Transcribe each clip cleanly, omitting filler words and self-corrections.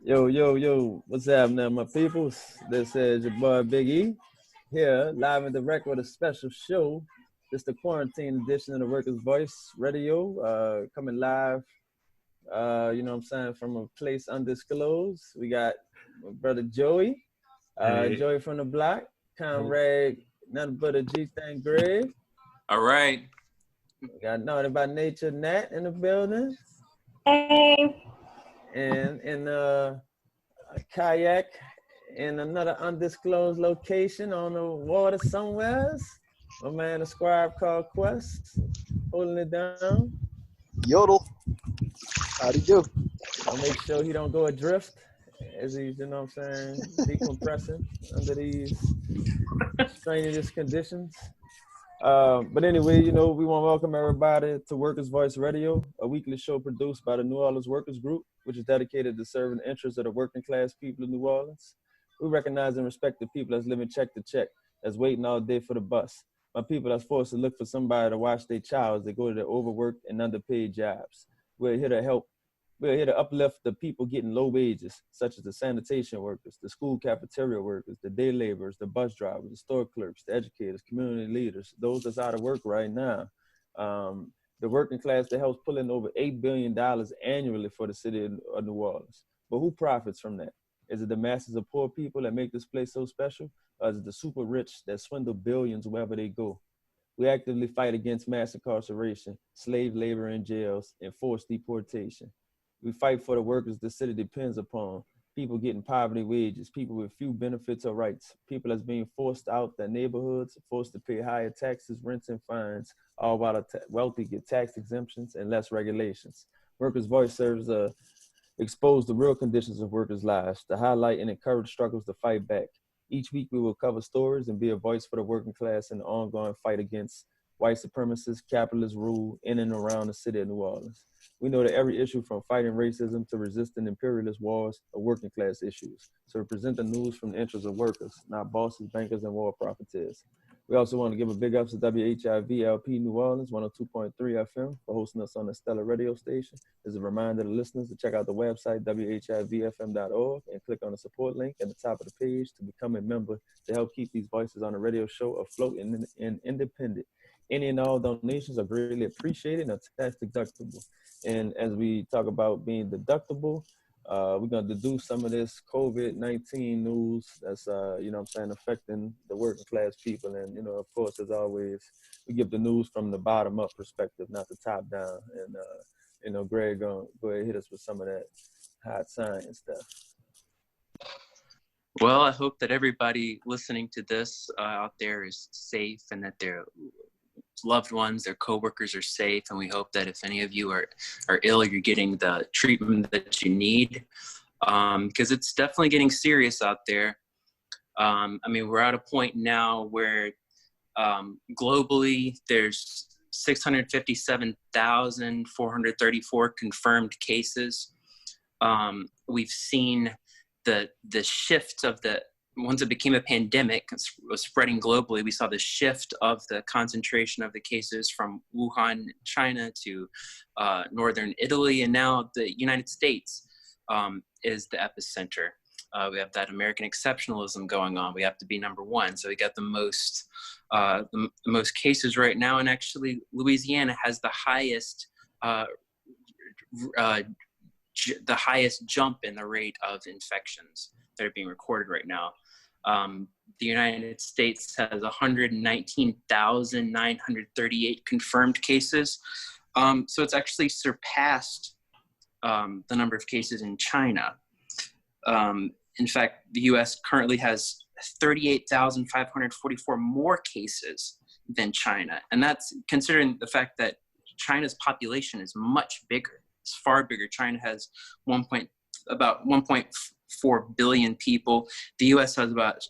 Yo, yo, yo, what's happening, my peoples? This is your boy Big E here, live and direct with a special show. This the quarantine edition of the Workers Voice Radio, coming live, what I'm saying, from a place undisclosed. We got my brother Joey, Hey. Joey from the block, comrade, nothing but a G thing, Greg. All right. We got Naughty by Nature, Nat in the building. Hey. And in a kayak in another undisclosed location on the water somewhere. My man, a scribe called Quess, holding it down. Yodel. How'd he do? I'll make sure he don't go adrift as he's, decompressing under these strenuous conditions. But anyway, we want to welcome everybody to Workers Voice Radio, a weekly show produced by the New Orleans Workers Group, which is dedicated to serving the interests of the working class people of New Orleans. We recognize and respect the people that's living check to check, that's waiting all day for the bus. My people that's forced to look for somebody to watch their child as they go to their overworked and underpaid jobs. We're here to help. We're here to uplift the people getting low wages, such as the sanitation workers, the school cafeteria workers, the day laborers, the bus drivers, the store clerks, the educators, community leaders, those that's out of work right now. The working class that helps pull in over $8 billion annually for the city of New Orleans. But who profits from that? Is it the masses of poor people that make this place so special? Or is it the super rich that swindle billions wherever they go? We actively fight against mass incarceration, slave labor in jails, and forced deportation. We fight for the workers the city depends upon, people getting poverty wages, people with few benefits or rights, people that's being forced out their neighborhoods, forced to pay higher taxes, rents, and fines, all while the wealthy get tax exemptions and less regulations. Workers' Voice serves to expose the real conditions of workers' lives, to highlight and encourage struggles to fight back. Each week we will cover stories and be a voice for the working class in the ongoing fight against white supremacists, capitalist rule in and around the city of New Orleans. We know that every issue from fighting racism to resisting imperialist wars are working class issues. So we present the news from the interests of workers, not bosses, bankers, and war profiteers. We also want to give a big up to WHIV-LP New Orleans 102.3 FM for hosting us on the Stellar radio station. As a reminder to listeners to check out the website, WHIVFM.org, and click on the support link at the top of the page to become a member to help keep these voices on the radio show afloat and independent. Any and all donations are greatly appreciated and are tax deductible. And as we talk about being deductible, we're going to deduce some of this COVID-19 news that's, affecting the working class people. And, of course, as always, we give the news from the bottom up perspective, not the top down. And, Greg, go ahead and hit us with some of that hot science stuff. Well, I hope that everybody listening to this out there is safe and that their loved ones, their coworkers are safe. And we hope that if any of you are ill, you're getting the treatment that you need, because it's definitely getting serious out there. We're at a point now where globally there's 657,434 confirmed cases. We've seen the shift of the once it became a pandemic, was spreading globally. We saw the shift of the concentration of the cases from Wuhan, China, to northern Italy, and now the United States is the epicenter. We have that American exceptionalism going on. We have to be number one, so we got the most cases right now, and actually Louisiana has the highest jump in the rate of infections that are being recorded right now. The United States has 119,938 confirmed cases. So it's actually surpassed the number of cases in China. In fact, the US currently has 38,544 more cases than China. And that's considering the fact that China's population is much bigger. It's far bigger. China has about 1.4 billion people. The US has about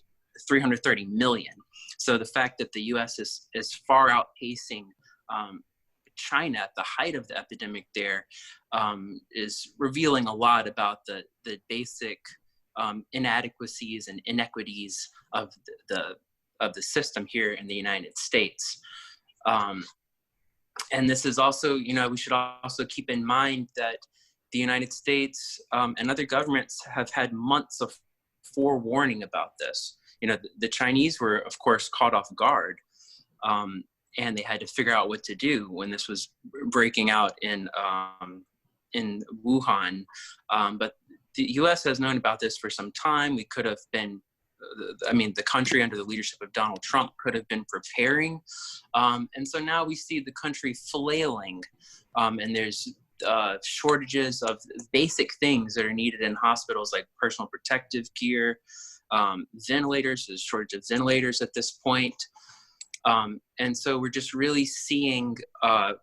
330 million. So the fact that the US is far outpacing China at the height of the epidemic there is revealing a lot about the basic inadequacies and inequities of the system here in the United States. And this is also, we should also keep in mind that the United States and other governments have had months of forewarning about this. You know, the Chinese were, of course, caught off guard, and they had to figure out what to do when this was breaking out in Wuhan. But the U.S. has known about this for some time. We could have been, the country under the leadership of Donald Trump could have been preparing. And so now we see the country flailing, and there's shortages of basic things that are needed in hospitals, like personal protective gear, ventilators. There's a shortage of ventilators at this point. And so we're just really seeing a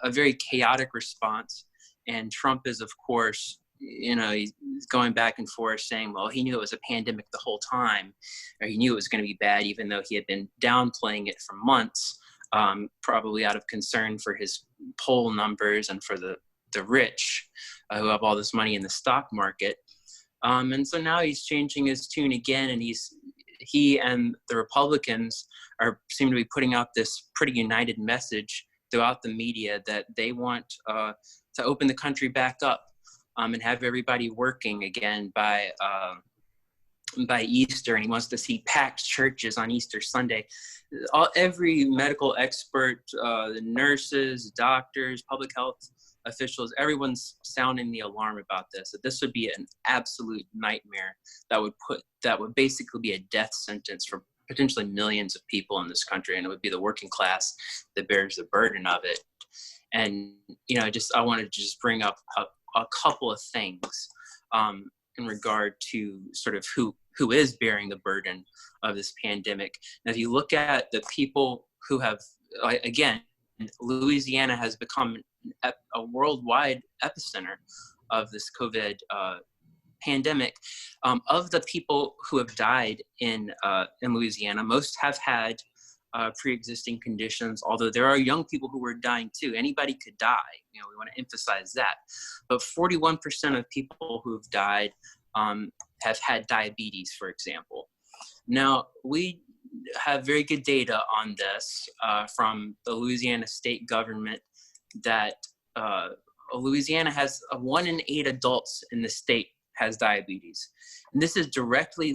very chaotic response. And Trump is, of course, he's going back and forth saying, well, he knew it was a pandemic the whole time, or he knew it was going to be bad, even though he had been downplaying it for months, probably out of concern for his poll numbers and for the rich who have all this money in the stock market. And so now he's changing his tune again, and he and the Republicans seem to be putting out this pretty united message throughout the media that they want to open the country back up and have everybody working again by Easter, and he wants to see packed churches on Easter Sunday. Every medical expert, the nurses, doctors, public health officials, everyone's sounding the alarm about this, that this would be an absolute nightmare that would basically be a death sentence for potentially millions of people in this country, and it would be the working class that bears the burden of it. And I wanted to just bring up a couple of things in regard to sort of who is bearing the burden of this pandemic. Now, if you look at the people who have, again, Louisiana has become a worldwide epicenter of this COVID pandemic. Of the people who have died in Louisiana, most have had pre-existing conditions, although there are young people who are dying too. Anybody could die. We want to emphasize that. But 41% of people who have died have had diabetes, for example. Now, we have very good data on this from the Louisiana state government that Louisiana has 1 in 8 adults in the state has diabetes. And this is directly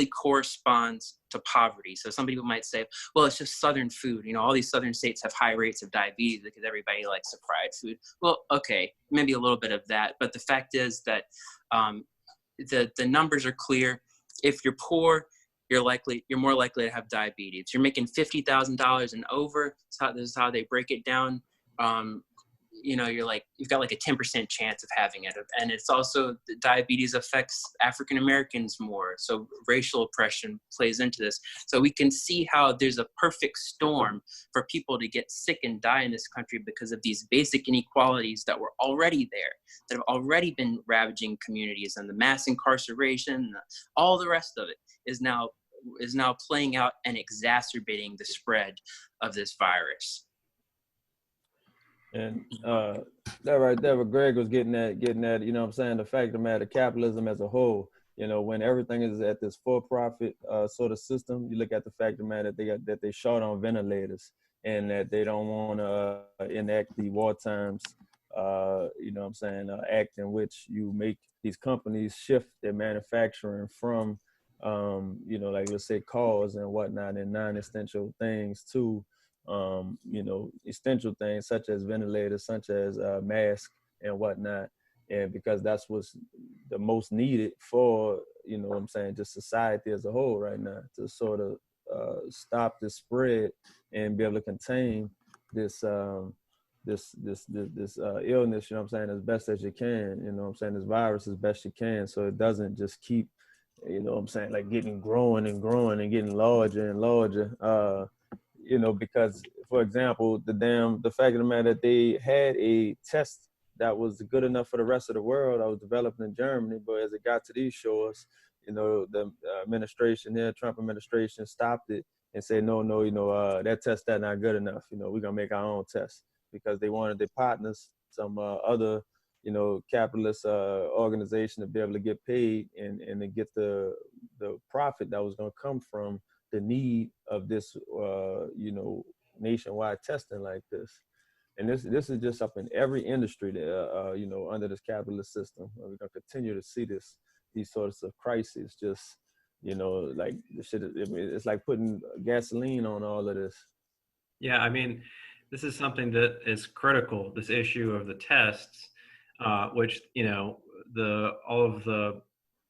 corresponds to poverty. So some people might say, well, it's just Southern food. All these Southern states have high rates of diabetes because everybody likes the fried food. Well, okay, maybe a little bit of that. But the fact is that the numbers are clear. If you're poor, you're more likely to have diabetes. If you're making $50,000 and over, this is how they break it down. You've got like a 10% chance of having it. And it's also, diabetes affects African Americans more. So racial oppression plays into this. So we can see how there's a perfect storm for people to get sick and die in this country because of these basic inequalities that were already there, that have already been ravaging communities, and the mass incarceration, all the rest of it is now playing out and exacerbating the spread of this virus. And that right there, what Greg was getting at, the fact of the matter, capitalism as a whole, when everything is at this for-profit sort of system, you look at the fact of the matter that they short on ventilators, and that they don't want to enact the war times, act in which you make these companies shift their manufacturing from, let's say cars and whatnot and non-essential things to essential things such as ventilators, such as masks and whatnot. And because that's what's the most needed for, just society as a whole right now, to sort of stop this spread and be able to contain this illness, as best as you can, this virus as best you can, so it doesn't just keep, like growing and growing and getting larger and larger. Because, for example, the fact of the matter that they had a test that was good enough for the rest of the world that was developed in Germany, but as it got to these shores, the administration here, Trump administration, stopped it and said, no, that test that's not good enough. We're gonna make our own test, because they wanted their partners, some other, capitalist organization, to be able to get paid and to get the profit that was gonna come from the need of this, nationwide testing like this. And this is just up in every industry that under this capitalist system. We're gonna continue to see these sorts of crises. Just like the shit. I mean, it's like putting gasoline on all of this. Yeah, I mean, this is something that is critical. This issue of the tests, which all of the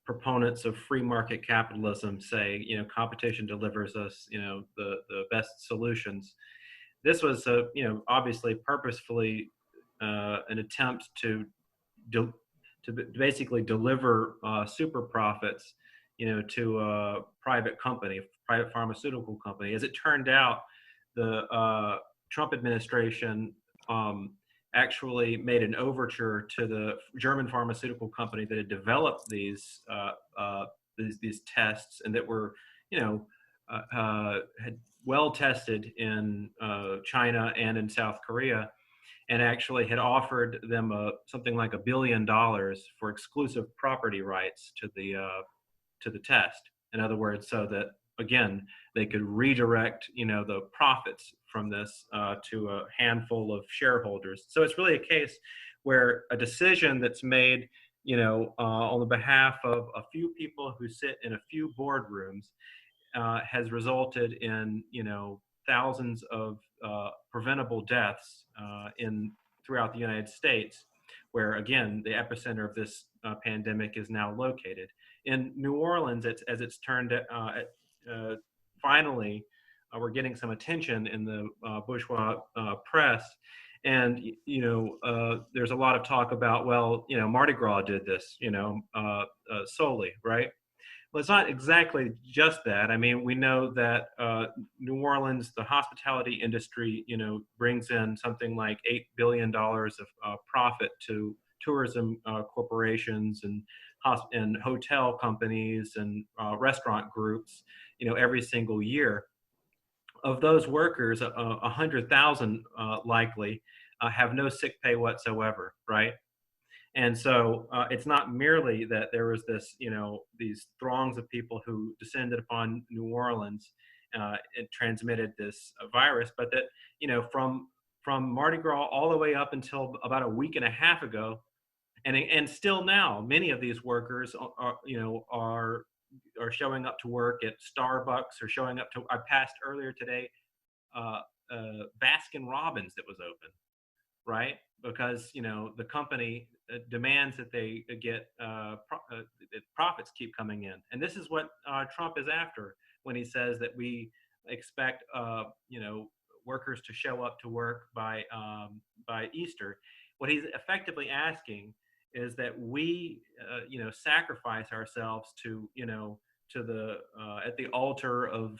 proponents of free market capitalism say, competition delivers us, the best solutions. This was obviously purposefully an attempt to basically deliver super profits, to a private company, private pharmaceutical company. As it turned out, the Trump administration actually made an overture to the German pharmaceutical company that had developed these tests, and that were, had well tested in China and in South Korea, and actually had offered them something like $1 billion for exclusive property rights to the test. In other words, so that again they could redirect the profits from this to a handful of shareholders. So it's really a case where a decision that's made on the behalf of a few people who sit in a few boardrooms has resulted in thousands of preventable deaths throughout the United States, where again the epicenter of this pandemic is now located. In New Orleans, as it's turned finally, we're getting some attention in the bourgeois press, and there's a lot of talk about, well, Mardi Gras did this, solely, right? Well, it's not exactly just that. I mean, we know that New Orleans, the hospitality industry, brings in something like $8 billion of profit to tourism corporations and hotel companies and restaurant groups, every single year. Of those workers, 100,000 likely have no sick pay whatsoever, right? And so it's not merely that there was this, these throngs of people who descended upon New Orleans and transmitted this virus, but that, from Mardi Gras all the way up until about a week and a half ago, and still now, many of these workers are showing up to work at Starbucks, or showing up to. I passed earlier today Baskin Robbins that was open, right? Because the company demands that they get that profits keep coming in, and this is what Trump is after when he says that we expect workers to show up to work by Easter. What he's effectively asking is that we sacrifice ourselves to the at the altar of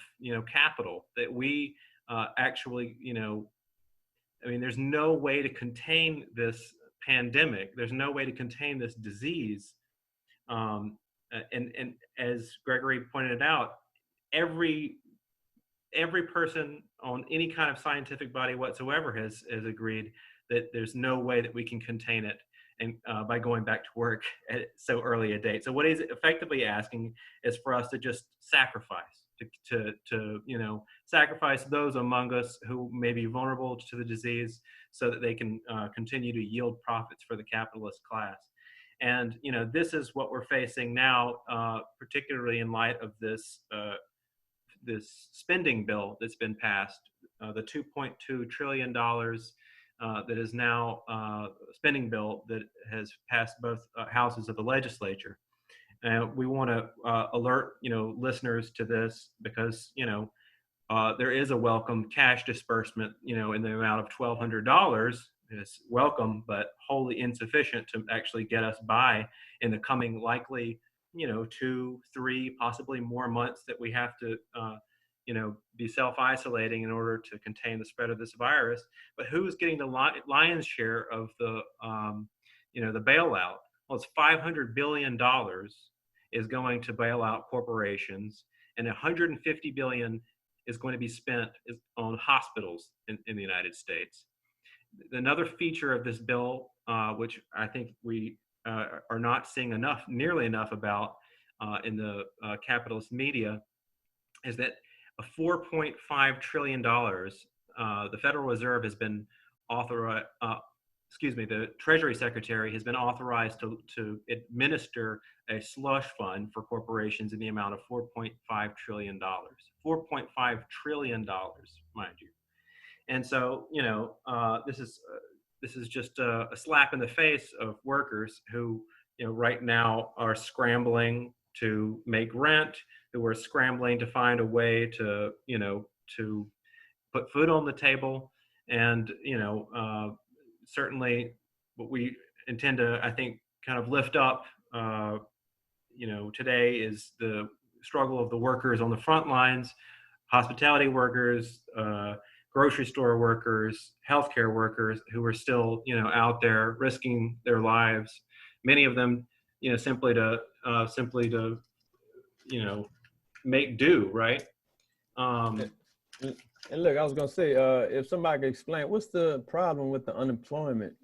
capital, that we actually I mean, there's no way to contain this pandemic. There's no way to contain this disease. And as Gregory pointed out, every person on any kind of scientific body whatsoever has agreed that there's no way that we can contain it, and by going back to work at so early a date. So what he's effectively asking is for us to just sacrifice, to sacrifice those among us who may be vulnerable to the disease, so that they can continue to yield profits for the capitalist class. And this is what we're facing now, particularly in light of this spending bill that's been passed, the $2.2 trillion that is now a spending bill that has passed both houses of the legislature. We want to alert listeners to this, because there is a welcome cash disbursement in the amount of $1,200. It's welcome, but wholly insufficient to actually get us by in the coming likely 2, 3, possibly more months that we have to be self-isolating in order to contain the spread of this virus. But who's getting the lion's share of the the bailout? Well, it's $500 billion is going to bail out corporations, and $150 billion is going to be spent on hospitals in the United States. Another feature of this bill, which I think we are not seeing nearly enough about in the capitalist media, is that a $4.5 trillion, the Federal Reserve has been the Treasury Secretary has been authorized to administer a slush fund for corporations in the amount of $4.5 trillion. $4.5 trillion, mind you. And so, this is just a slap in the face of workers who, right now are scrambling to make rent, who are scrambling to find a way to, to put food on the table. And, certainly what we intend to, I think, kind of lift up, today is the struggle of the workers on the front lines, hospitality workers, grocery store workers, healthcare workers who are still, out there risking their lives. Many of them, simply to make do, right? And look, I was gonna say, if somebody could explain, what's the problem with the unemployment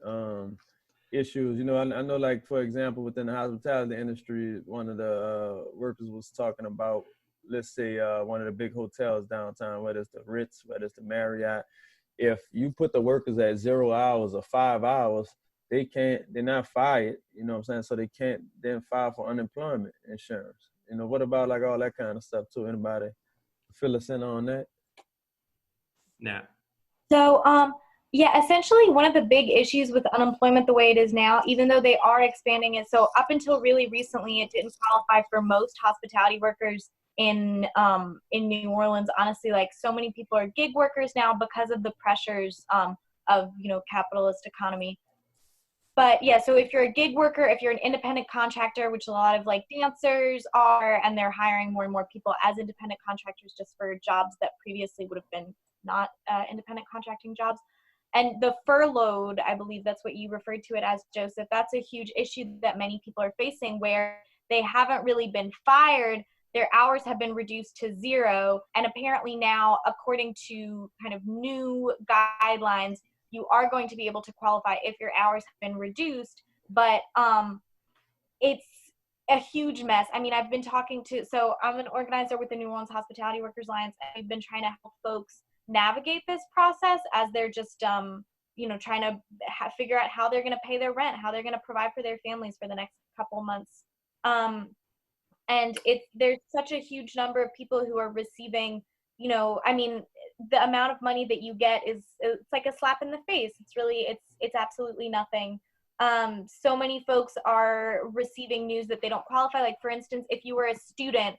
issues? I know, like, for example, within the hospitality industry, one of the workers was talking about, let's say, one of the big hotels downtown, whether it's the Ritz, whether it's the Marriott. If you put the workers at 0 hours or 5 hours, they're not fired, you know what I'm saying? So they can't then file for unemployment insurance. What about like all that kind of stuff too? Anybody fill us in on that? Nah. So, yeah, essentially one of the big issues with unemployment the way it is now, even though they are expanding it, so up until really recently, it didn't qualify for most hospitality workers in New Orleans. Honestly, like, so many people are gig workers now because of the pressures of, capitalist economy. But yeah, so if you're a gig worker, if you're an independent contractor, which a lot of like dancers are, and they're hiring more and more people as independent contractors just for jobs that previously would have been not independent contracting jobs. And the furloughed, I believe that's what you referred to it as, Joseph, that's a huge issue that many people are facing, where they haven't really been fired. Their hours have been reduced to 0. And apparently now, according to kind of new guidelines, you are going to be able to qualify if your hours have been reduced. But it's a huge mess. I mean, I've been so I'm an organizer with the New Orleans Hospitality Workers Alliance, and I've been trying to help folks navigate this process as they're just, trying to figure out how they're going to pay their rent, how they're going to provide for their families for the next couple months. And there's such a huge number of people who are receiving, the amount of money that you get it's like a slap in the face. It's absolutely nothing. So many folks are receiving news that they don't qualify. Like, for instance, if you were a student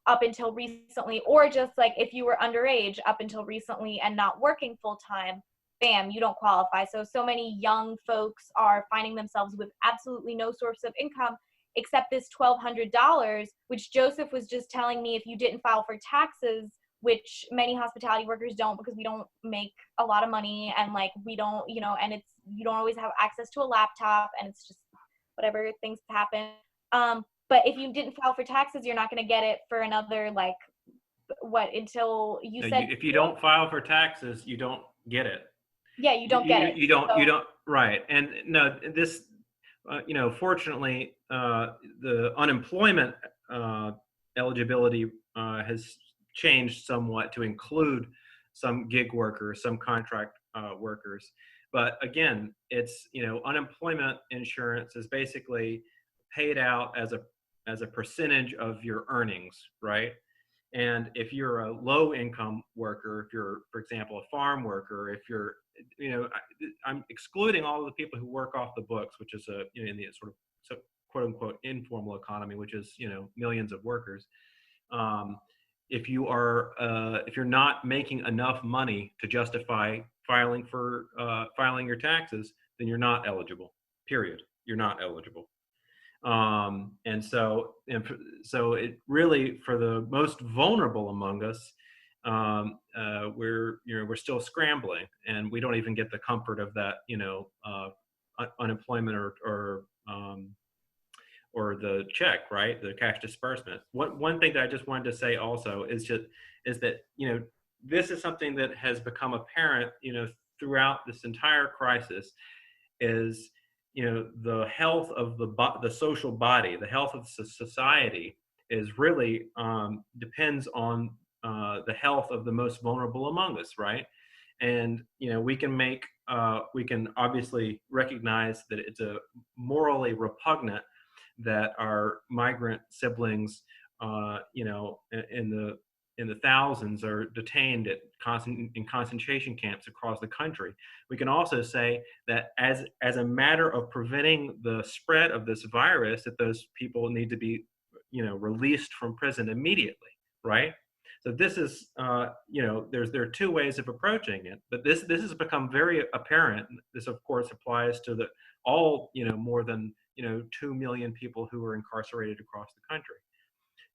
up until recently, or just like if you were underage up until recently and not working full time, bam, you don't qualify. So many young folks are finding themselves with absolutely no source of income except this $1,200, which Joseph was just telling me, if you didn't file for taxes, which many hospitality workers don't, because we don't make a lot of money, and like we don't, and you don't always have access to a laptop, and it's just whatever, things happen. But if you didn't file for taxes, you're not going to get it for another, like, until if you don't file for taxes, you don't get it. Yeah, you don't get it. You don't, right. And no, this, fortunately, the unemployment eligibility has changed somewhat to include some gig workers, some contract workers. But again, it's, unemployment insurance is basically paid out as a percentage of your earnings, right? And if you're a low income worker, if you're, for example, a farm worker, if you're, I'm excluding all of the people who work off the books, which is in the sort of quote unquote informal economy, which is, millions of workers. If you're not making enough money to justify filing your taxes, then you're not eligible. Period. You're not eligible. And so it really, for the most vulnerable among us, we're still scrambling, and we don't even get the comfort of that, unemployment or the check, right? The cash disbursement. One thing that I just wanted to say also is that, this is something that has become apparent, throughout this entire crisis, is, the health of the social body, the health of society is really depends on the health of the most vulnerable among us, right? And, we can make we can obviously recognize that it's a morally repugnant that our migrant siblings, in the thousands are detained in concentration camps across the country. We can also say that as a matter of preventing the spread of this virus, that those people need to be, released from prison immediately, right? So this is, there are two ways of approaching it, but this has become very apparent. This, of course, applies to all more than 2 million people who are incarcerated across the country.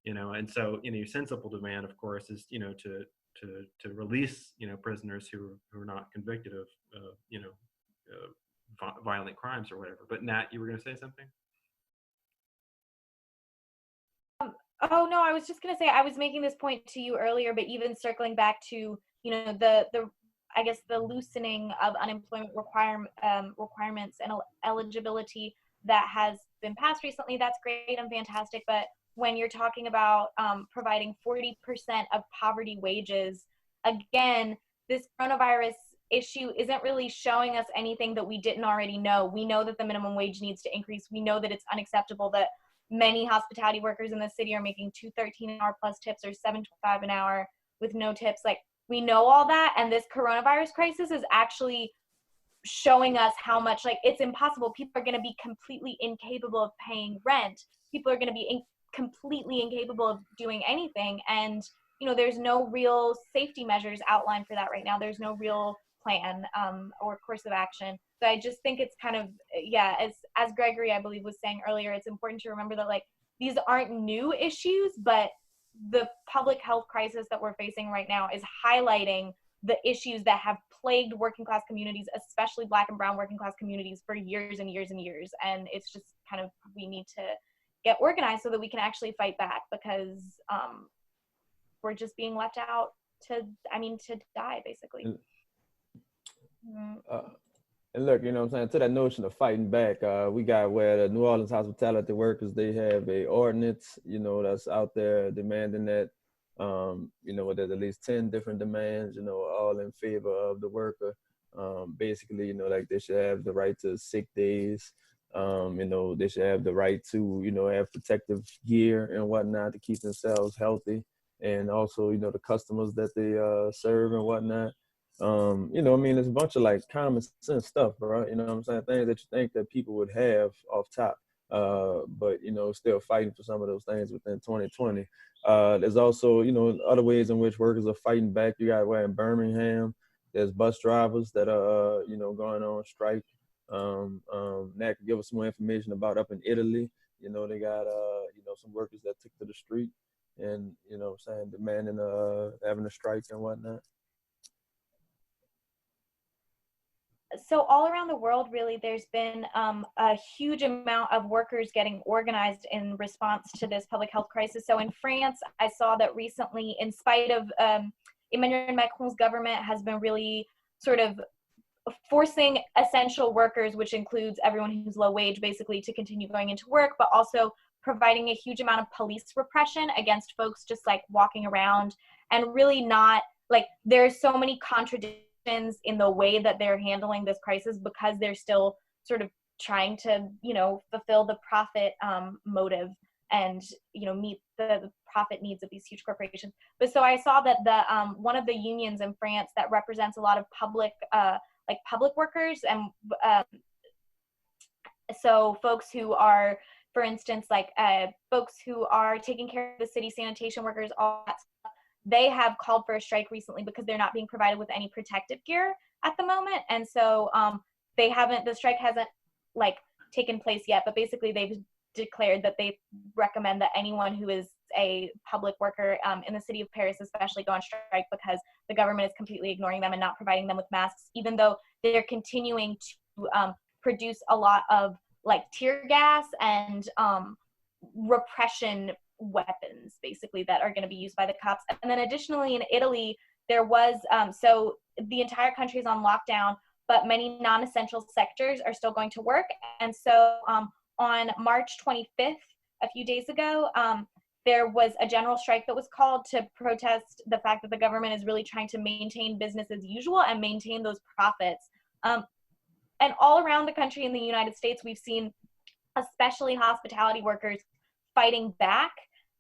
And so your sensible demand, of course, is to release prisoners who are not convicted of violent crimes or whatever. But Nat, you were going to say something? Oh no, I was just going to say, I was making this point to you earlier, but even circling back to the I guess the loosening of unemployment requirements and eligibility that has been passed recently, that's great and fantastic. But when you're talking about providing 40% of poverty wages, again, this coronavirus issue isn't really showing us anything that we didn't already know. We know that the minimum wage needs to increase. We know that it's unacceptable that many hospitality workers in the city are making $2.13 an hour plus tips or $7.25 an hour with no tips. Like, we know all that, and this coronavirus crisis is actually showing us how much, like, it's impossible. People are going to be completely incapable of paying rent. People are going to be completely incapable of doing anything, and there's no real safety measures outlined for that right now. There's no real plan or course of action. So I just think it's kind of, as Gregory, I believe, was saying earlier, it's important to remember that, like, these aren't new issues, but the public health crisis that we're facing right now is highlighting the issues that have plagued working class communities, especially Black and brown working class communities, for years and years and years. And it's just kind of, we need to get organized so that we can actually fight back, because we're just being left out to die, basically. And look, what I'm saying, to that notion of fighting back, we got where the New Orleans hospitality workers, they have a ordinance, that's out there demanding that, there's at least 10 different demands, all in favor of the worker. Basically, like, they should have the right to sick days. They should have the right to, have protective gear and whatnot to keep themselves healthy. And also, the customers that they serve and whatnot. It's a bunch of, like, common sense stuff, bro. What I'm saying? Things that you think that people would have off top, but, still fighting for some of those things within 2020. There's also, other ways in which workers are fighting back. You got where in Birmingham, there's bus drivers that are, going on strike. Nat could give us some more information about up in Italy. They got, some workers that took to the street and, demanding, having a strike and whatnot. So all around the world, really, there's been a huge amount of workers getting organized in response to this public health crisis. So in France, I saw that recently, in spite of Emmanuel Macron's government has been really sort of forcing essential workers, which includes everyone who's low wage, basically, to continue going into work, but also providing a huge amount of police repression against folks just, like, walking around, and really not, like, there's so many contradictions in the way that they're handling this crisis, because they're still sort of trying to, fulfill the profit motive and, meet the profit needs of these huge corporations. But so I saw that the one of the unions in France that represents a lot of public workers, and so folks who are, for instance, like folks who are taking care of the city sanitation workers, all that stuff, they have called for a strike recently because they're not being provided with any protective gear at the moment. And so the strike hasn't, like, taken place yet, but basically they've declared that they recommend that anyone who is a public worker in the city of Paris especially go on strike, because the government is completely ignoring them and not providing them with masks, even though they're continuing to produce a lot of, like, tear gas and repression weapons, basically, that are going to be used by the cops. And then additionally, in Italy, there was, so the entire country is on lockdown, but many non-essential sectors are still going to work. And so on March 25th, a few days ago, there was a general strike that was called to protest the fact that the government is really trying to maintain business as usual and maintain those profits And all around the country in the United States, we've seen especially hospitality workers fighting back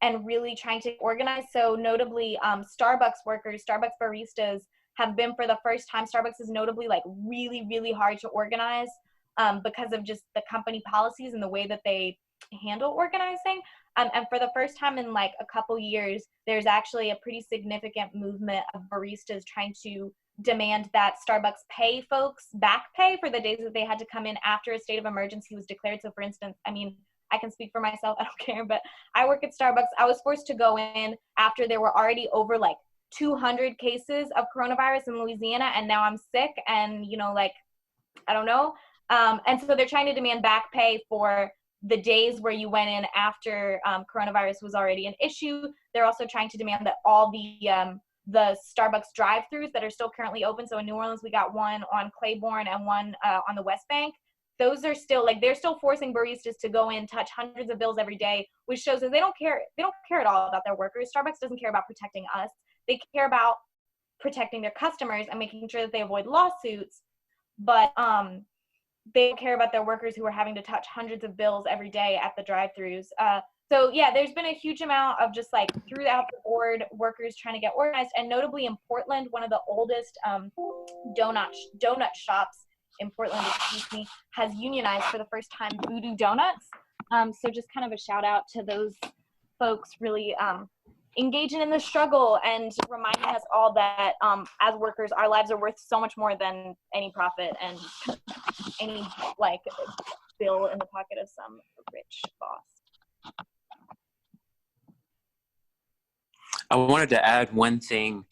and really trying to organize. So notably, Starbucks workers, Starbucks baristas have been, for the first time, Starbucks is notably like really, really hard to organize because of just the company policies and the way that they handle organizing. And for the first time in like a couple years, there's actually a pretty significant movement of baristas trying to demand that Starbucks pay folks back pay for the days that they had to come in after a state of emergency was declared. So for instance, I mean, I can speak for myself, I don't care, but I work at Starbucks. I was forced to go in after there were already over like 200 cases of coronavirus in Louisiana, and now I'm sick and, you know, like, I don't know. And so they're trying to demand back pay for the days where you went in after coronavirus was already an issue. They're also trying to demand that all the Starbucks drive-thrus that are still currently open. So in New Orleans, we got one on Claiborne and one on the West Bank. Those are still, like, they're still forcing baristas to go in, touch hundreds of bills every day, which shows that they don't care at all about their workers. Starbucks doesn't care about protecting us. They care about protecting their customers and making sure that they avoid lawsuits. But they don't care about their workers who are having to touch hundreds of bills every day at the drive-thrus. So yeah, there's been a huge amount of just like throughout the board workers trying to get organized, and notably in Portland, one of the oldest donut shops in Portland, has unionized for the first time, Voodoo Donuts. So just kind of a shout out to those folks really engaging in the struggle and reminding us all that as workers, our lives are worth so much more than any profit and any like bill in the pocket of some rich boss. I wanted to add one thing.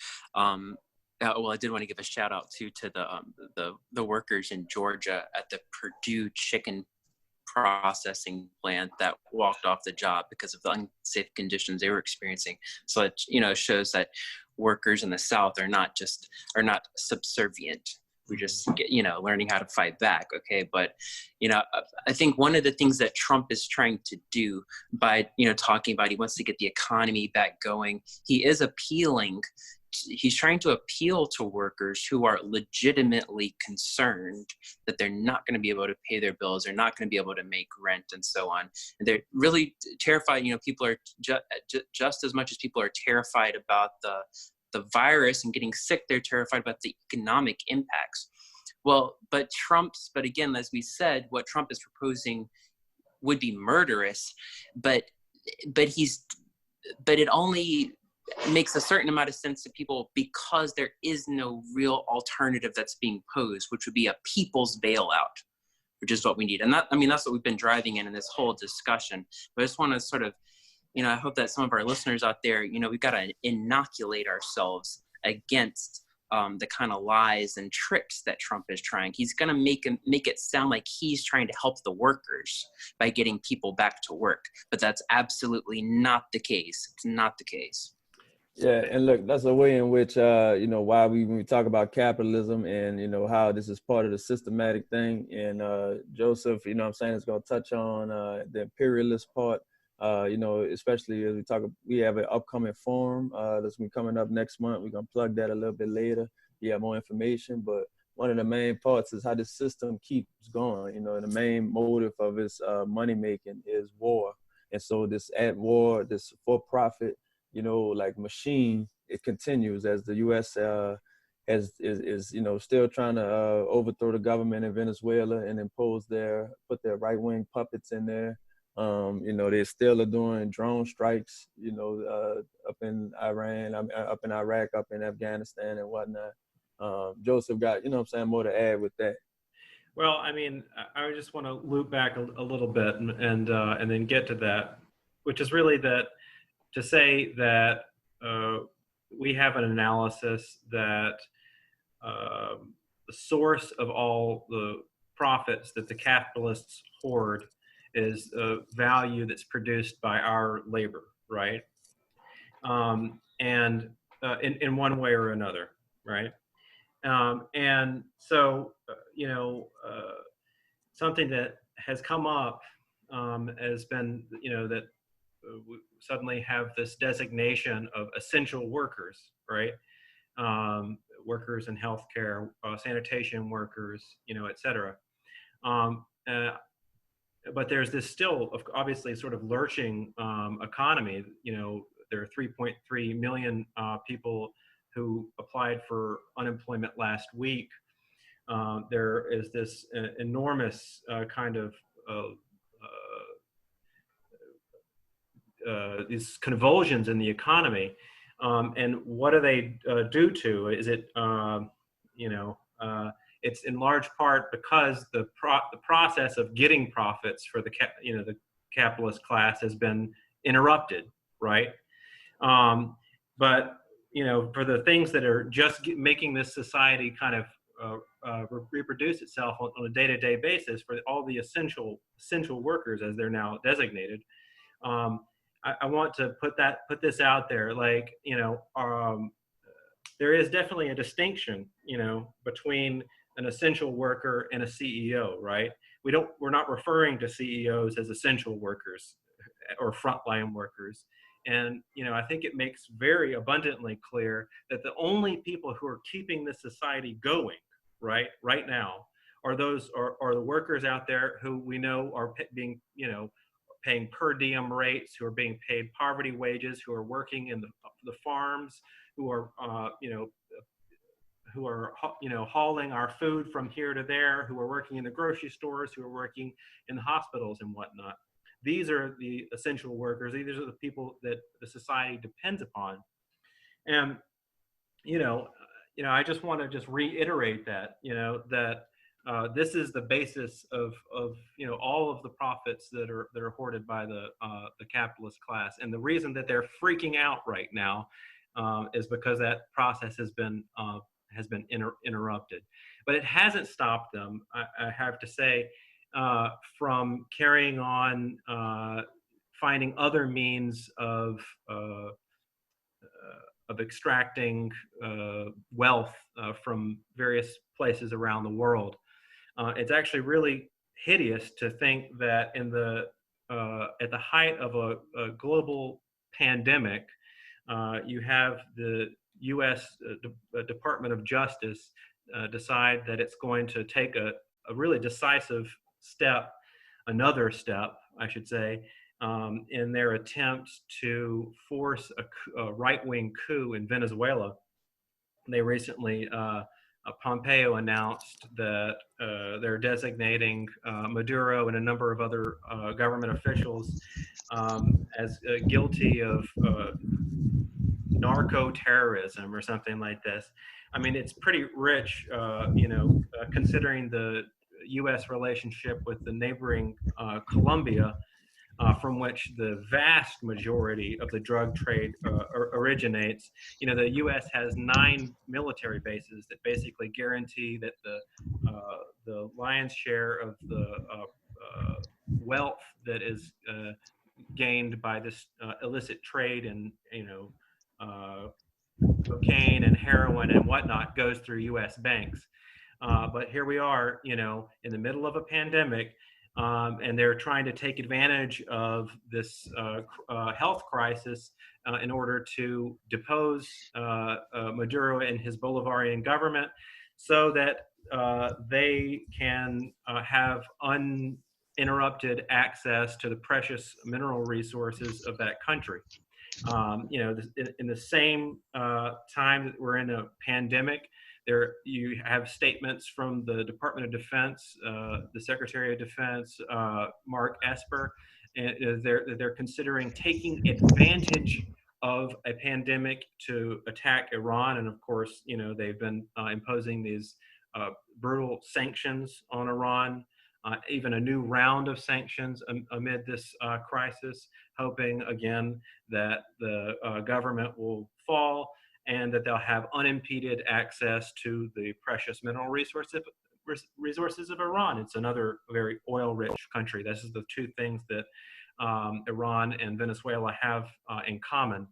Well, I did want to give a shout out to the workers in Georgia at the Purdue chicken processing plant that walked off the job because of the unsafe conditions they were experiencing. So it, you know, shows that workers in the South are not subservient. We just get, you know, learning how to fight back. Okay. But, you know, I think one of the things that Trump is trying to do by, you know, talking about he wants to get the economy back going, he's trying to appeal to workers who are legitimately concerned that they're not going to be able to pay their bills, they're not going to be able to make rent and so on. And they're really terrified. You know, people are just as much as people are terrified about the virus and getting sick, they're terrified about the economic impacts. Well, but again, as we said, what Trump is proposing would be murderous, but it only makes a certain amount of sense to people because there is no real alternative that's being posed, which would be a people's bailout, which is what we need. And that's what we've been driving in this whole discussion. But I just want to sort of, you know, I hope that some of our listeners out there, you know, we've got to inoculate ourselves against the kind of lies and tricks that Trump is trying. He's going to make it sound like he's trying to help the workers by getting people back to work. But that's absolutely not the case. It's not the case. Yeah, and look, that's a way in which, you know, why when we talk about capitalism and, you know, how this is part of the systematic thing. And Joseph, you know what I'm saying, is going to touch on the imperialist part, you know, especially as we have an upcoming forum that's going to be coming up next month. We're going to plug that a little bit later. You have more information, but one of the main parts is how the system keeps going. You know, and the main motive of its money making is war. And so this this for-profit, you know, like machine, it continues as the U.S. is you know, still trying to overthrow the government in Venezuela and put their right-wing puppets in there. You know, they still are doing drone strikes, you know, up in Iran, up in Iraq, up in Afghanistan and whatnot. Joseph got, you know what I'm saying, more to add with that. Well, I mean, I just want to loop back a little bit and then get to that, which is really that to say that we have an analysis that the source of all the profits that the capitalists hoard is value that's produced by our labor, right? And in one way or another, right? And so, you know, something that has come up has been, you know, that we suddenly have this designation of essential workers, right? workers in healthcare, sanitation workers, et cetera. Um, but there's this still obviously sort of lurching economy. There are 3.3 million people who applied for unemployment last week. There is this enormous kind of these convulsions in the economy. And what do they due to? Is it, it's in large part because the process of getting profits for the capitalist class has been interrupted, right? But for the things that are just making this society kind of reproduce itself on a day-to-day basis, for all the essential workers, as they're now designated, I want to put this out there. Like, there is definitely a distinction, between an essential worker and a CEO, right? We're not referring to CEOs as essential workers or frontline workers. And, I think it makes very abundantly clear that the only people who are keeping this society going right now are the workers out there who we know are being, paying per diem rates, who are being paid poverty wages, who are working in the farms, who are, hauling our food from here to there, who are working in the grocery stores, who are working in the hospitals and whatnot. These are the essential workers. These are the people that the society depends upon. And, I just want to reiterate that, that this is the basis of all of the profits that are hoarded by the capitalist class. And the reason that they're freaking out right now is because that process has been interrupted. But it hasn't stopped them, I have to say, from carrying on, finding other means of extracting wealth from various places around the world. It's actually really hideous to think that at the height of a global pandemic, you have the U.S. Department of Justice decide that it's going to take a really decisive step, another step, I should say, in their attempt to force a right-wing coup in Venezuela. They recently, Pompeo announced that they're designating Maduro and a number of other government officials as guilty of narco-terrorism or something like this. I mean, it's pretty rich, considering the U.S. relationship with the neighboring Colombia, from which the vast majority of the drug trade originates. The U.S. has 9 military bases that basically guarantee that the lion's share of the wealth that is gained by this illicit trade and cocaine and heroin and whatnot goes through U.S. banks. But here we are, in the middle of a pandemic, and they're trying to take advantage of this health crisis in order to depose Maduro and his Bolivarian government so that they can have uninterrupted access to the precious mineral resources of that country. In the same time that we're in a pandemic, you have statements from the Department of Defense, the Secretary of Defense, Mark Esper, and they're considering taking advantage of a pandemic to attack Iran. And of course, they've been imposing these brutal sanctions on Iran, even a new round of sanctions amid this crisis, hoping again that the government will fall and that they'll have unimpeded access to the precious mineral resources of Iran. It's another very oil-rich country. This is the two things that Iran and Venezuela have in common,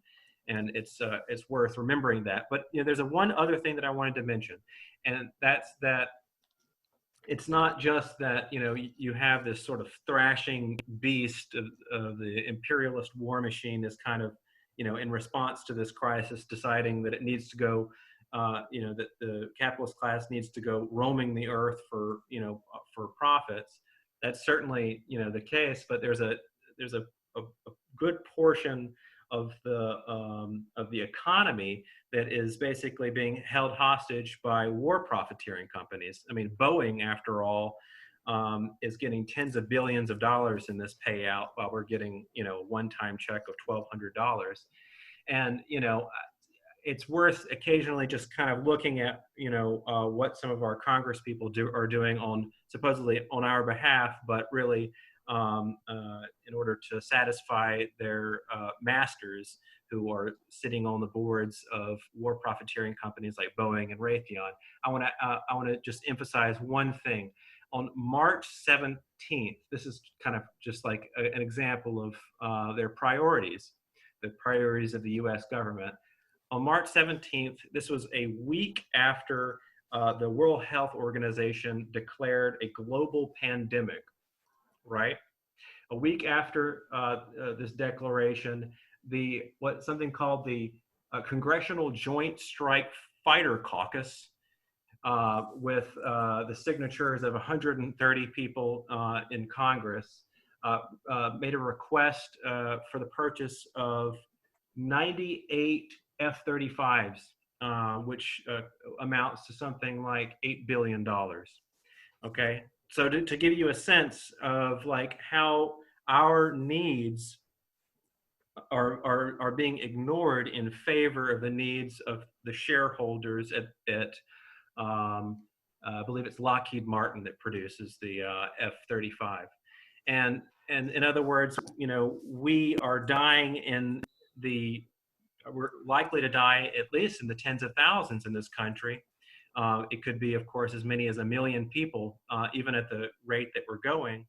and it's worth remembering that. But there's one other thing that I wanted to mention, and that's that it's not just that you have this sort of thrashing beast of the imperialist war machine is kind of in response to this crisis deciding that it needs to go that the capitalist class needs to go roaming the earth for, for profits. That's certainly, the case, but there's a good portion of the economy that is basically being held hostage by war profiteering companies. I mean, Boeing, after all, is getting tens of billions of dollars in this payout, while we're getting, a one-time check of $1,200. And, it's worth occasionally just kind of looking at, what some of our Congress people are doing supposedly on our behalf, but really in order to satisfy their masters, who are sitting on the boards of war profiteering companies like Boeing and Raytheon. I want to just emphasize one thing. On March 17th, this is kind of just like an example of their priorities, the priorities of the U.S. government. On March 17th, this was a week after the World Health Organization declared a global pandemic, right? A week after this declaration, something called the Congressional Joint Strike Fighter Caucus, with the signatures of 130 people in Congress, made a request for the purchase of 98 F-35s, which amounts to something like $8 billion. Okay, so to give you a sense of like how our needs are being ignored in favor of the needs of the shareholders at I believe it's Lockheed Martin that produces the F-35, and in other words, we are dying we're likely to die at least in the tens of thousands in this country. It could be, of course, as many as 1 million people, even at the rate that we're going,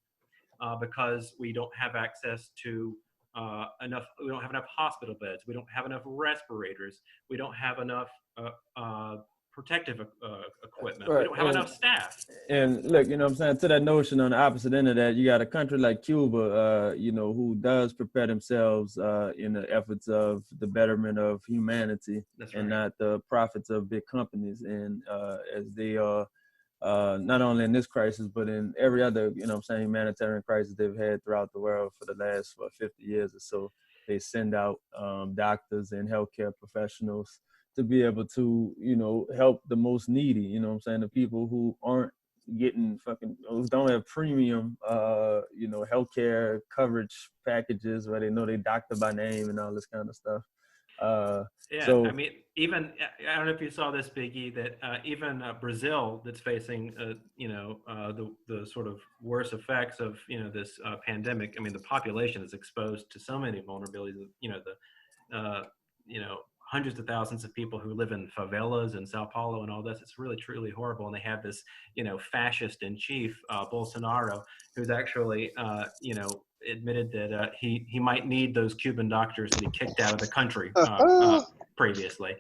because we don't have access to we don't have enough hospital beds. We don't have enough respirators. We don't have enough protective equipment. Right. We don't have enough staff. And look, what I'm saying, to that notion, on the opposite end of that, you got a country like Cuba, who does prepare themselves in the efforts of the betterment of humanity. That's right. And not the profits of big companies. And as they are, not only in this crisis, but in every other, humanitarian crisis they've had throughout the world for the last 50 years or so, they send out doctors and healthcare professionals to be able to, help the most needy, the people who aren't getting who don't have premium, healthcare coverage packages where they know they doctor by name and all this kind of stuff. So, I mean, even, I don't know if you saw this, Biggie, that even Brazil, that's facing, the sort of worst effects of, this pandemic. I mean, the population is exposed to so many vulnerabilities. Hundreds of thousands of people who live in favelas in Sao Paulo and all this. It's really, truly horrible. And they have this, fascist in chief, Bolsonaro, who's actually, admitted that he might need those Cuban doctors that he kicked out of the country previously.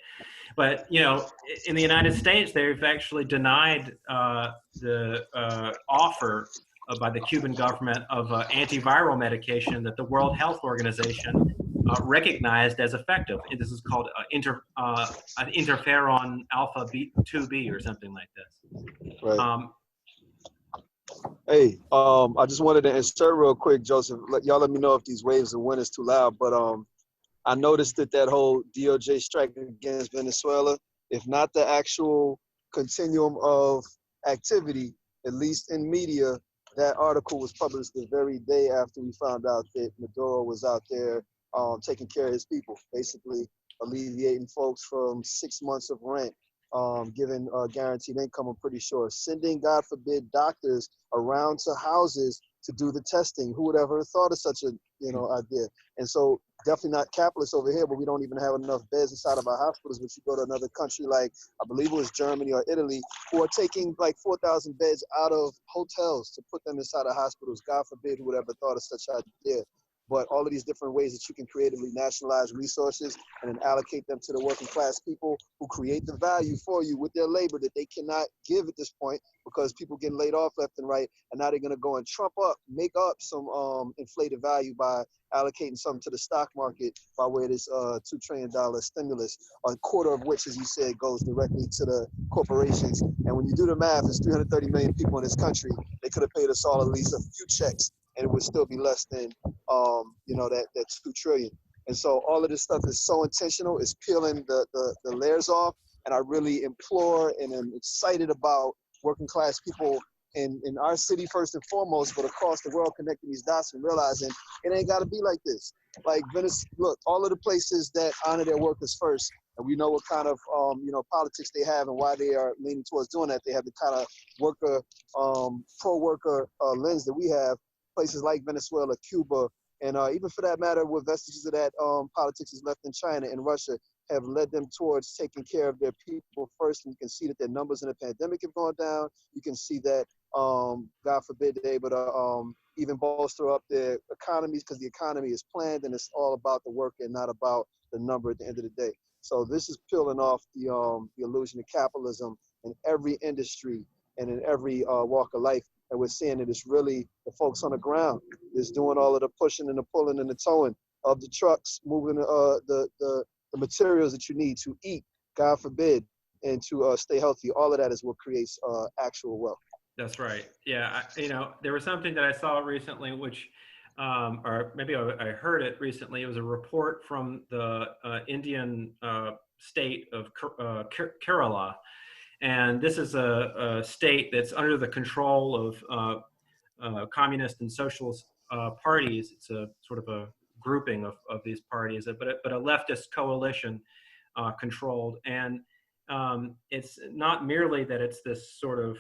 But, in the United States, they've actually denied the offer by the Cuban government of antiviral medication that the World Health Organization recognized as effective. This is called interferon alpha 2B or something like this. Right. Hey, I just wanted to insert real quick, Joseph. Y'all let me know if these waves of wind is too loud, but I noticed that whole DOJ strike against Venezuela, if not the actual continuum of activity, at least in media, that article was published the very day after we found out that Maduro was out there taking care of his people, basically alleviating folks from 6 months of rent, giving guaranteed income, I'm pretty sure, sending, God forbid, doctors around to houses to do the testing. Who would ever have thought of such a idea? And so definitely not capitalist over here, but we don't even have enough beds inside of our hospitals. But you go to another country like, I believe it was Germany or Italy, who are taking like 4,000 beds out of hotels to put them inside of hospitals. God forbid who would ever thought of such idea. but all of these different ways that you can creatively nationalize resources and then allocate them to the working class people who create the value for you with their labor that they cannot give at this point because people getting laid off left and right, and now they're going to go and make up some inflated value by allocating something to the stock market by way of this $2 trillion stimulus, a quarter of which, as you said, goes directly to the corporations. And when you do the math, there's 330 million people in this country. They could have paid us all at least a few checks, and it would still be less than that 2 trillion. And so all of this stuff is so intentional. It's peeling the layers off. And I really implore and am excited about working class people in our city first and foremost, but across the world, connecting these dots and realizing it ain't got to be like this. Like Venice, look, all of the places that honor their workers first, and we know what kind of politics they have and why they are leaning towards doing that. They have the kind of worker, pro-worker lens that we have. Places like Venezuela, Cuba, and even for that matter, with vestiges of that politics is left in China and Russia, have led them towards taking care of their people first. And you can see that their numbers in the pandemic have gone down. You can see that, God forbid, they're able to even bolster up their economies because the economy is planned and it's all about the worker and not about the number at the end of the day. So this is peeling off the illusion of capitalism in every industry and in every walk of life. And we're seeing that it's really the folks on the ground that's doing all of the pushing and the pulling and the towing of the trucks, moving the materials that you need to eat, God forbid, and to stay healthy. All of that is what creates actual wealth. That's right. Yeah. There was something that I saw recently, which, or maybe I heard it recently. It was a report from the Indian state of Kerala. And this is a state that's under the control of communist and socialist parties. It's a sort of a grouping of these parties, but a leftist coalition controlled. And it's not merely that it's this sort of,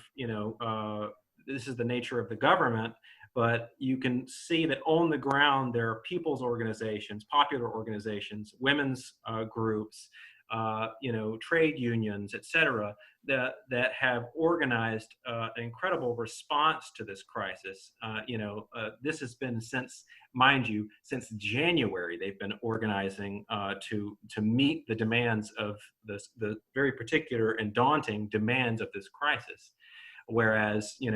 this is the nature of the government, but you can see that on the ground there are people's organizations, popular organizations, women's groups, trade unions, et cetera, that have organized an incredible response to this crisis. This has been since January, they've been organizing to meet the demands of the very particular and daunting demands of this crisis. Whereas, we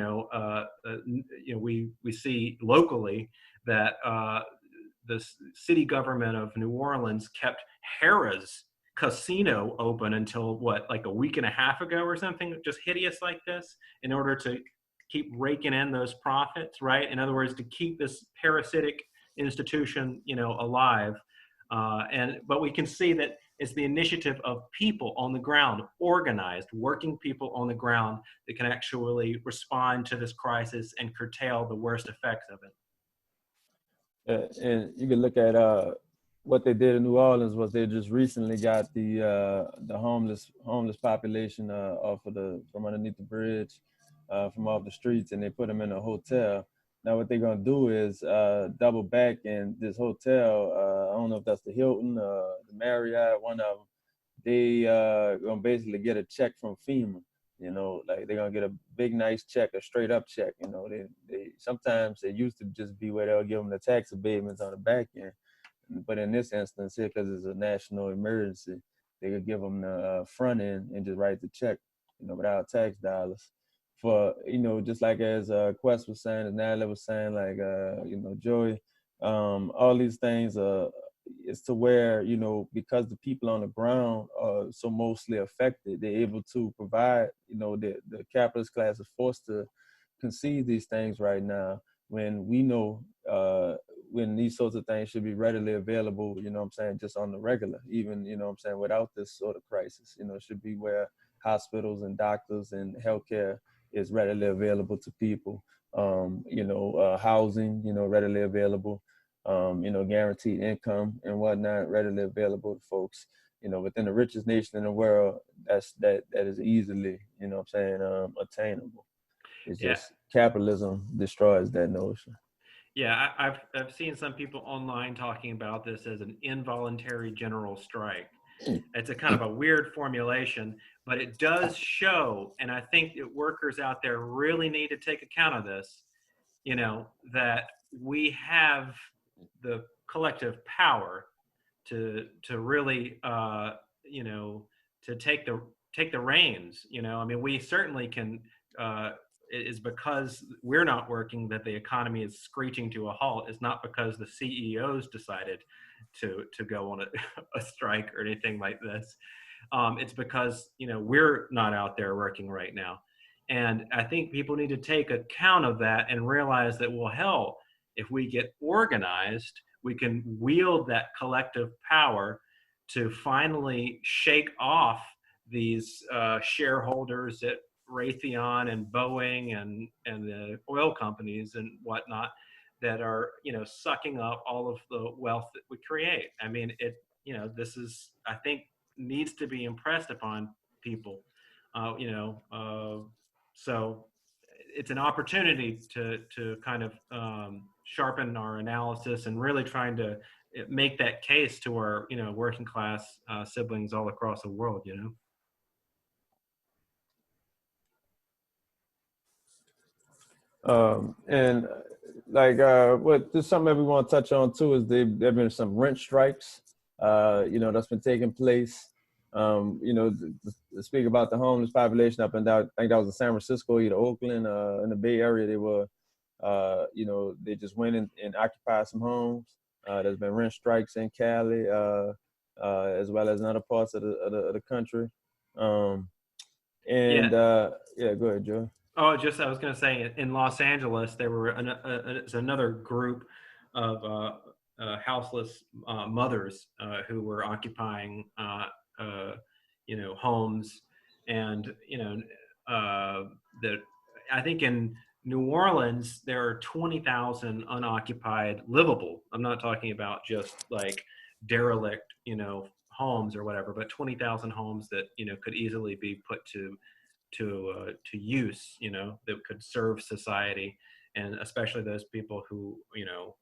see locally that the city government of New Orleans kept Harrah's casino open until like a week and a half ago or something, just hideous like this, in order to keep raking in those profits, right? In other words, to keep this parasitic institution, alive. But we can see that it's the initiative of people on the ground, organized, working people on the ground, that can actually respond to this crisis and curtail the worst effects of it. And you can look at what they did in New Orleans was they just recently got the homeless population from underneath the bridge, from off the streets, and they put them in a hotel. Now what they're gonna do is double back in this hotel. I don't know if that's the Hilton, the Marriott, one of them. They gonna basically get a check from FEMA. Like they're gonna get a big nice check, a straight up check. They sometimes it used to just be where they'll give them the tax abatements on the back end. But in this instance here, because it's a national emergency, they could give them the front end and just write the check, without tax dollars. For, just like as Quess was saying, as Nath was saying, like, Joey, all these things is to where, because the people on the ground are so mostly affected, they're able to provide, the capitalist class is forced to concede these things right now when we know when these sorts of things should be readily available, just on the regular, even, without this sort of crisis, it should be where hospitals and doctors and healthcare is readily available to people, housing, readily available, guaranteed income and whatnot, readily available to folks, within the richest nation in the world, that is easily, attainable. It's just capitalism destroys that notion. Yeah, I've seen some people online talking about this as an involuntary general strike. It's a kind of a weird formulation, but it does show, and I think that workers out there really need to take account of this, that we have the collective power to really you know, to take the reins. You know, I mean, we certainly can. It is because we're not working that the economy is screeching to a halt. It's not because the CEOs decided to go on a strike or anything like this. It's because, you know, we're not out there working right now. And I think people need to take account of that and realize that, well, hell, if we get organized, we can wield that collective power to finally shake off these shareholders at Raytheon and Boeing and the oil companies and whatnot that are, you know, sucking up all of the wealth that we create. I mean, you know, this is, I think, needs to be impressed upon people, you know, so it's an opportunity to kind of sharpen our analysis and really trying to make that case to our, you know, working class siblings all across the world, you know. And like what just something that we want to touch on too is there have been some rent strikes, you know, that's been taking place. You know, to speak about the homeless population up and down, I think that was in San Francisco, either Oakland, in the Bay Area. They were, you know, they just went in and occupied some homes. There's been rent strikes in Cali, as well as in other parts of the country. And yeah, go ahead, Joe. Oh, just I was going to say, in Los Angeles, there were another group of houseless mothers who were occupying, you know, homes, and you know, that I think in New Orleans there are 20,000 unoccupied livable. I'm not talking about just like derelict, you know, homes or whatever, but 20,000 homes that, you know, could easily be put to use, you know, that could serve society, and especially those people who, you know,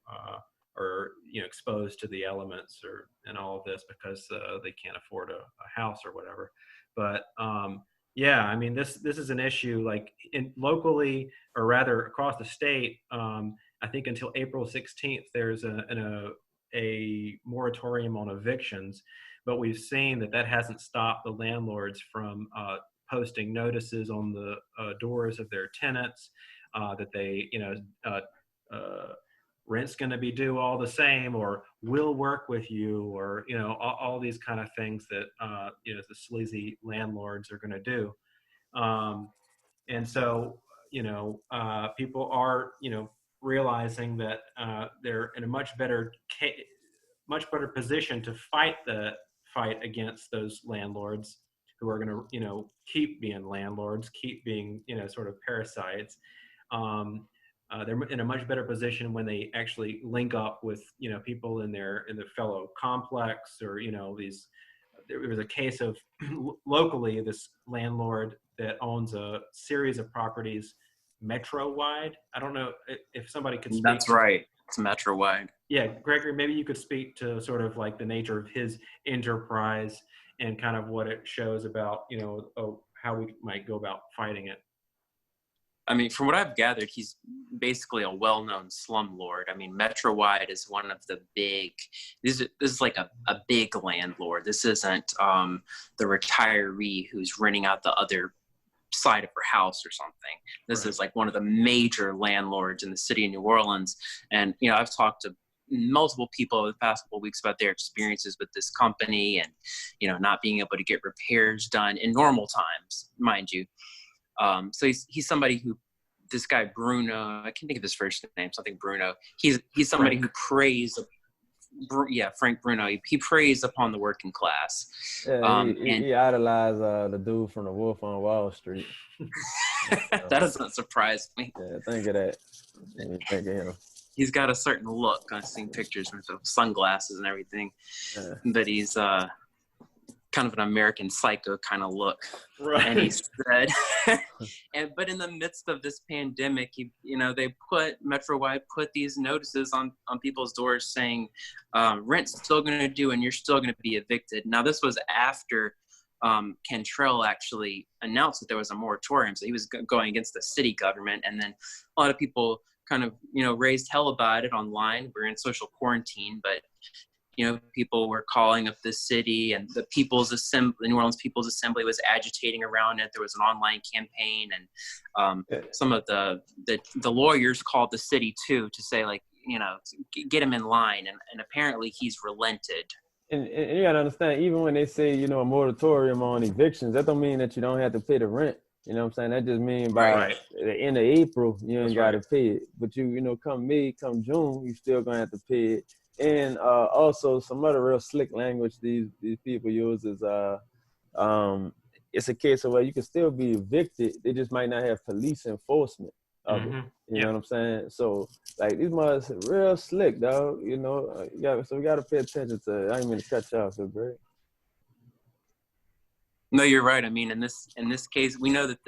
are, you know, exposed to the elements or and all of this because they can't afford a house or whatever. But yeah, I mean, this is an issue like locally, or rather across the state. I think until April 16th, there's a moratorium on evictions, but we've seen that hasn't stopped the landlords from posting notices on the doors of their tenants that they, you know, rent's going to be due all the same, or we'll work with you, or, you know, all these kind of things that, you know, the sleazy landlords are going to do. And so, you know, people are, you know, realizing that they're in a much better position to fight against those landlords who are going to, you know, keep being landlords, keep being, you know, sort of parasites. They're in a much better position when they actually link up with, you know, people in the fellow complex, or, you know, there was a case of locally this landlord that owns a series of properties metro-wide. I don't know if somebody could speak. That's right. It's metro-wide. Yeah, Gregory, maybe you could speak to sort of like the nature of his enterprise and kind of what it shows about, you know, how we might go about fighting it. I mean, from what I've gathered, he's basically a well-known slumlord. I mean, Metro-wide is one of the big, this is like a big landlord. This isn't the retiree who's renting out the other side of her house or something. This is like one of the major landlords in the city of New Orleans. And, you know, I've talked to multiple people over the past couple of weeks about their experiences with this company and, you know, not being able to get repairs done in normal times, mind you. So he's somebody who, this guy Bruno, I can't think of his first name, something Bruno. He's somebody who preys, Frank Bruno. He preys upon the working class. Yeah, he idolized the dude from The Wolf on Wall Street. That doesn't surprise me. Yeah, think of that. Think of him. He's got a certain look. I've seen pictures with sunglasses and everything, but he's kind of an American Psycho kind of look. Right. And he said, but in the midst of this pandemic, they Metro-wide put these notices on people's doors saying, rent's still going to due and you're still going to be evicted. Now, this was after Cantrell actually announced that there was a moratorium. So he was going against the city government. And then a lot of people kind of, raised hell about it online. We're in social quarantine, but people were calling up the city, and the New Orleans People's Assembly was agitating around it. There was an online campaign, and some of the lawyers called the city too to say, like, get him in line, and apparently he's relented. And you gotta understand, even when they say, a moratorium on evictions, that don't mean that you don't have to pay the rent. You know what I'm saying? That just means by Right. the end of April, you ain't got to right. pay it. But come May, come June, you still gonna have to pay it. And also some other real slick language these people use is it's a case of where you can still be evicted. They just might not have police enforcement of it. You know what I'm saying? So like these mothers real slick, dog. So we gotta pay attention to it. I didn't mean to cut you off, so great. No, you're right. I mean, in this case, we know that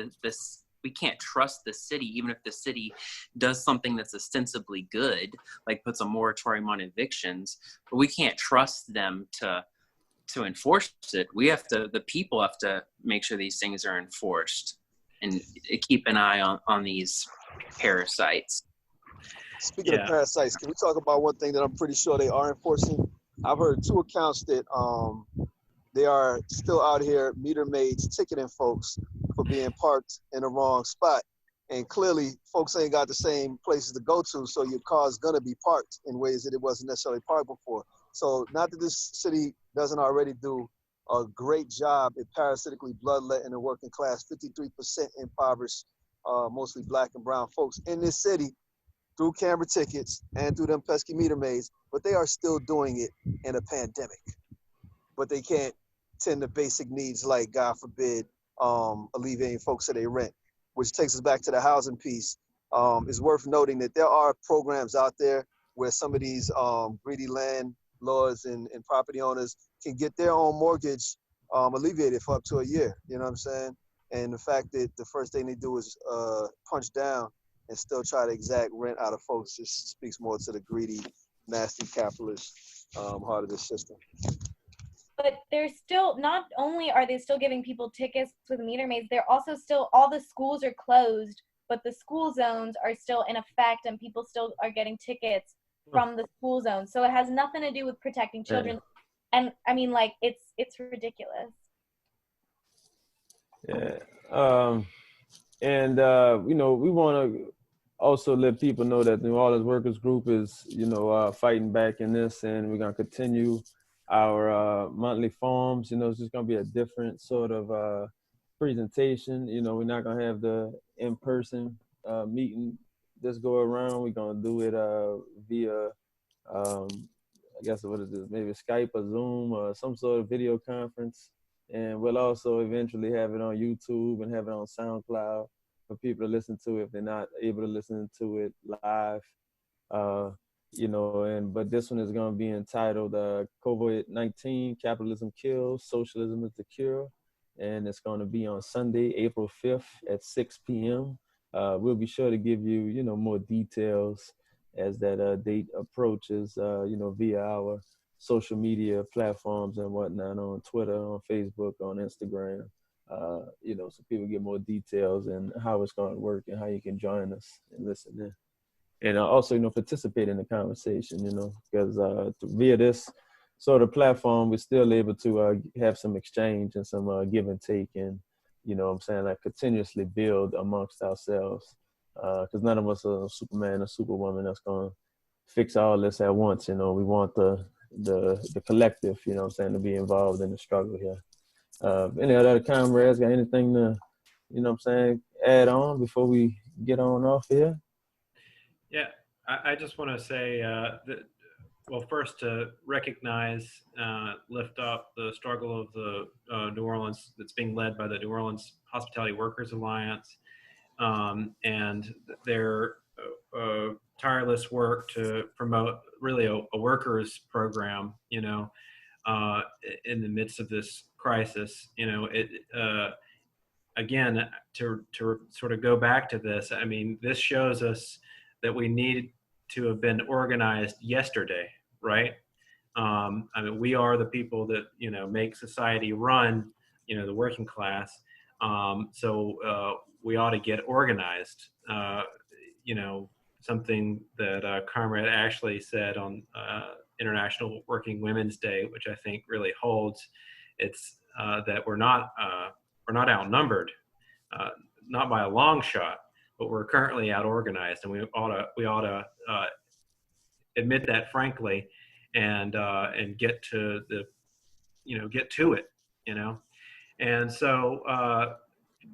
we can't trust the city, even if the city does something that's ostensibly good, like puts a moratorium on evictions. But we can't trust them to enforce it. The people have to make sure these things are enforced and keep an eye on these parasites. Speaking of parasites, can we talk about one thing that I'm pretty sure they are enforcing? I've heard 2 accounts that they are still out here, meter maids ticketing folks for being parked in the wrong spot. And clearly, folks ain't got the same places to go to, so your car's gonna be parked in ways that it wasn't necessarily parked before. So not that this city doesn't already do a great job at parasitically bloodletting the working class, 53% impoverished, mostly Black and brown folks in this city through camera tickets and through them pesky meter maids, but they are still doing it in a pandemic. But they can't tend to basic needs like, God forbid, alleviating folks of their rent, which takes us back to the housing piece. It's worth noting that there are programs out there where some of these greedy landlords and property owners can get their own mortgage alleviated for up to a year. You know what I'm saying? And the fact that the first thing they do is punch down and still try to exact rent out of folks just speaks more to the greedy, nasty capitalist heart of the system. But they're still, not only are they still giving people tickets with meter maids, they're also still, all the schools are closed, but the school zones are still in effect, and people still are getting tickets from the school zone. So it has nothing to do with protecting children. And I mean, like, it's ridiculous. Yeah. We want to also let people know that the New Orleans Workers Group is, fighting back in this, and we're going to continue our monthly forums. It's just going to be a different sort of presentation. We're not going to have the in-person meeting this go around. We're going to do it via, I guess, what is this, maybe Skype or Zoom or some sort of video conference. And we'll also eventually have it on YouTube and have it on SoundCloud for people to listen to if they're not able to listen to it live. But this one is going to be entitled COVID-19, Capitalism Kills, Socialism is the Cure. And it's going to be on Sunday, April 5th at 6 p.m. We'll be sure to give you, more details as that date approaches, via our social media platforms and whatnot, on Twitter, on Facebook, on Instagram, so people get more details and how it's going to work and how you can join us and listen in. And also, participate in the conversation, because via this sort of platform, we're still able to have some exchange and some give and take, and, like continuously build amongst ourselves, because none of us are Superman or Superwoman that's going to fix all this at once. We want the collective, to be involved in the struggle here. Any other comrades got anything to, add on before we get on off here? Yeah, I just want to say first to recognize, lift up the struggle of the New Orleans that's being led by the New Orleans Hospitality Workers Alliance, and their tireless work to promote really a workers program, in the midst of this crisis. Again, to sort of go back to this, I mean, this shows us that we need to have been organized yesterday, right? I mean, we are the people that, make society run, the working class. So we ought to get organized, something that Comrade Ashley said on International Working Women's Day, which I think really holds. It's that we're not outnumbered, not by a long shot, but we're currently out organized, and we ought to admit that frankly, and get to it, And so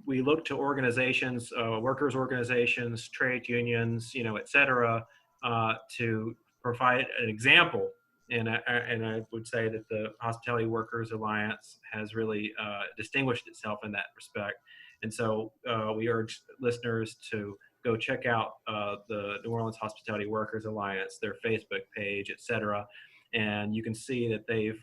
we look to organizations, workers' organizations, trade unions, et cetera, to provide an example. And I would say that the Hospitality Workers Alliance has really distinguished itself in that respect. And so we urge listeners to go check out the New Orleans Hospitality Workers Alliance, their Facebook page, et cetera. And you can see that they've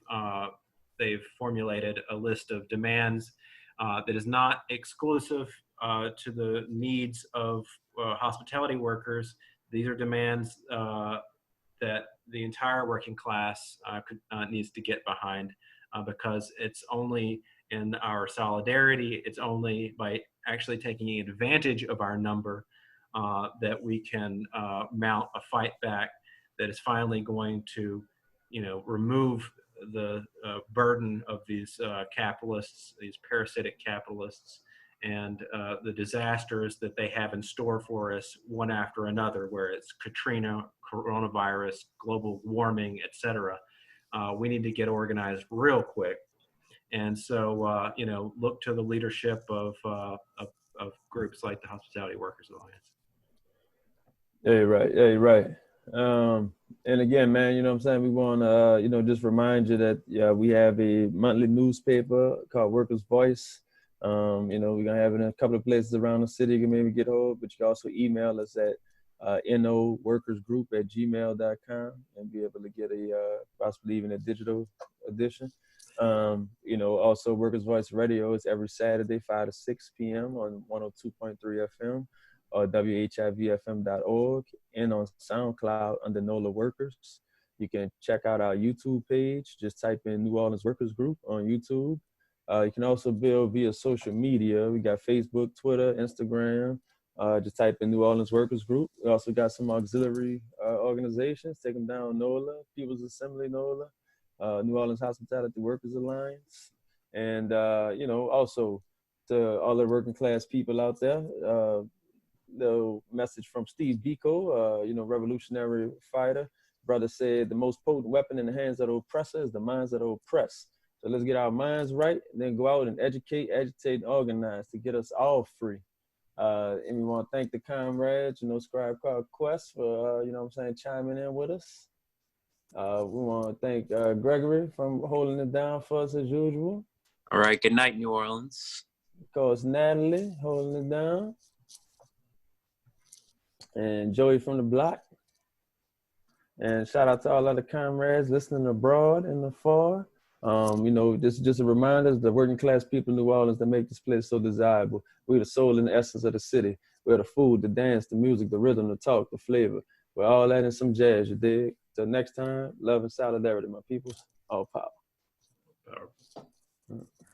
formulated a list of demands that is not exclusive to the needs of hospitality workers. These are demands that the entire working class needs to get behind, because it's only in our solidarity, it's only by actually taking advantage of our number that we can mount a fight back that is finally going to, remove the burden of these capitalists, these parasitic capitalists, and the disasters that they have in store for us one after another, where it's Katrina, coronavirus, global warming, etc. We need to get organized real quick. And so, look to the leadership of groups like the Hospitality Workers Alliance. Right. And again, man, you know what I'm saying? We want to, just remind you that we have a monthly newspaper called Workers' Voice. We're going to have it in a couple of places around the city. You can maybe get hold, but you can also email us at noworkersgroup@gmail.com and be able to get possibly even a digital edition. Also Workers' Voice Radio is every Saturday, 5 to 6 p.m. on 102.3 FM. Or WHIVFM.org, and on SoundCloud under NOLA Workers. You can check out our YouTube page. Just type in New Orleans Workers Group on YouTube. You can also build via social media. We got Facebook, Twitter, Instagram. Just type in New Orleans Workers Group. We also got some auxiliary organizations. Take them down: NOLA, People's Assembly NOLA, New Orleans Hospitality Workers Alliance. And, also to all the working class people out there, the message from Steve Biko, revolutionary fighter. Brother said the most potent weapon in the hands of the oppressor is the minds of the oppressed. So let's get our minds right, and then go out and educate, agitate, and organize to get us all free. And we want to thank the comrades, Scribe called Quess for, chiming in with us. We want to thank Gregory for holding it down for us as usual. All right, good night, New Orleans. Of course, Natalie holding it down. And Joey from the block. And shout out to all other comrades listening abroad and afar. This is just a reminder, the working class people in New Orleans that make this place so desirable. We're the soul and the essence of the city. We're the food, the dance, the music, the rhythm, the talk, the flavor. We're all that in some jazz, you dig? Till next time, love and solidarity, my peoples. All power.